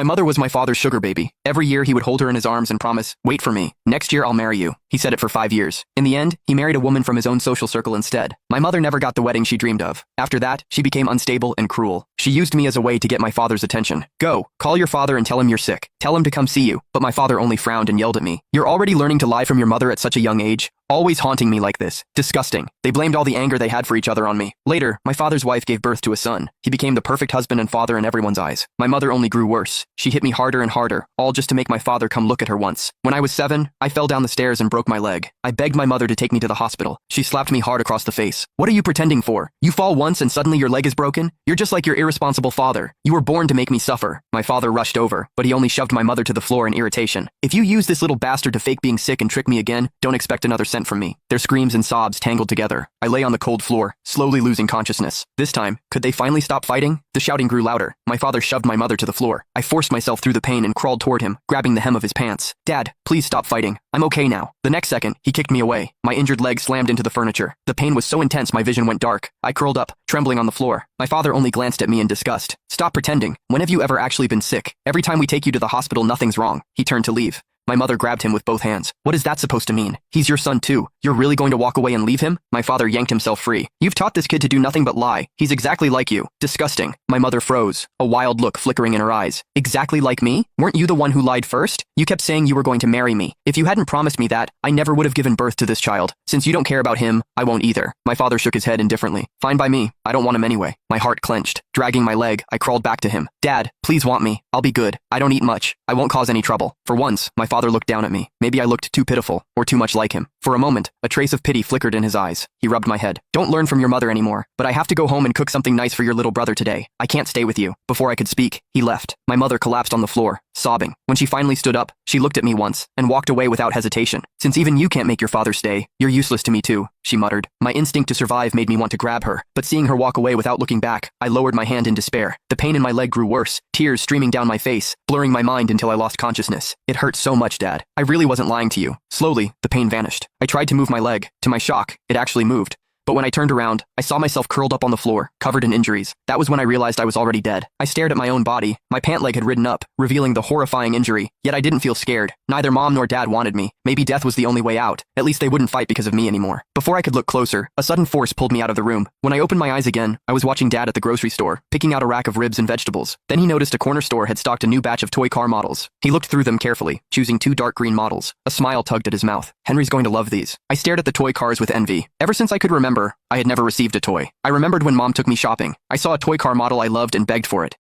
My mother was my father's sugar baby. Every year he would hold her in his arms and promise, "Wait for me. Next year I'll marry you." He said it for 5 years. In the end, he married a woman from his own social circle instead. My mother never got the wedding she dreamed of. After that, she became unstable and cruel. She used me as a way to get my father's attention. "Go, call your father and tell him you're sick. Tell him to come see you." But my father only frowned and yelled at me. "You're already learning to lie from your mother at such a young age? Always haunting me like this. Disgusting." They blamed all the anger they had for each other on me. Later, my father's wife gave birth to a son. He became the perfect husband and father in everyone's eyes. My mother only grew worse. She hit me harder and harder, all just to make my father come look at her once. When I was 7, I fell down the stairs and broke my leg. I begged my mother to take me to the hospital. She slapped me hard across the face. "What are you pretending for? You fall once and suddenly your leg is broken? You're just like your irresponsible father. You were born to make me suffer." My father rushed over, but he only shoved my mother to the floor in irritation. "If you use this little bastard to fake being sick and trick me again, don't expect another cent from me." Their screams and sobs tangled together. I lay on the cold floor, slowly losing consciousness. This time, could they finally stop fighting? The shouting grew louder. My father shoved my mother to the floor. I forced myself through the pain and crawled toward him, grabbing the hem of his pants. "Dad, please stop fighting. I'm okay now." The next second, he kicked me away. My injured leg slammed into the furniture. The pain was so intense my vision went dark. I curled up, trembling on the floor. My father only glanced at me in disgust. "Stop pretending. When have you ever actually been sick? Every time we take you to the hospital, nothing's wrong." He turned to leave. My mother grabbed him with both hands. "What is that supposed to mean? He's your son too. You're really going to walk away and leave him?" My father yanked himself free. "You've taught this kid to do nothing but lie. He's exactly like you. Disgusting." My mother froze, a wild look flickering in her eyes. "Exactly like me? Weren't you the one who lied first? You kept saying you were going to marry me. If you hadn't promised me that, I never would have given birth to this child. Since you don't care about him, I won't either." My father shook his head indifferently. "Fine by me. I don't want him anyway." My heart clenched. Dragging my leg, I crawled back to him. "Dad, please want me. I'll be good. I don't eat much. I won't cause any trouble." For once, my father looked down at me. Maybe I looked too pitiful, or too much like him. For a moment, a trace of pity flickered in his eyes. He rubbed my head. "Don't learn from your mother anymore, but I have to go home and cook something nice for your little brother today. I can't stay with you." Before I could speak, he left. My mother collapsed on the floor, sobbing. When she finally stood up, she looked at me once, and walked away without hesitation. "Since even you can't make your father stay, you're useless to me too," she muttered. My instinct to survive made me want to grab her, but seeing her walk away without looking back, I lowered my hand in despair. The pain in my leg grew worse, tears streaming down my face, blurring my mind until I lost consciousness. "It hurt so much, Dad. I really wasn't lying to you." Slowly, the pain vanished. I tried to move my leg. To my shock, it actually moved. But when I turned around, I saw myself curled up on the floor, covered in injuries. That was when I realized I was already dead. I stared at my own body. My pant leg had ridden up, revealing the horrifying injury. Yet I didn't feel scared. Neither Mom nor Dad wanted me. Maybe death was the only way out. At least they wouldn't fight because of me anymore. Before I could look closer, a sudden force pulled me out of the room. When I opened my eyes again, I was watching Dad at the grocery store, picking out a rack of ribs and vegetables. Then he noticed a corner store had stocked a new batch of toy car models. He looked through them carefully, choosing 2 dark green models. A smile tugged at his mouth. "Henry's going to love these." I stared at the toy cars with envy. Ever since I could remember, I had never received a toy. I remembered when Mom took me shopping. I saw a toy car model I loved and begged for it.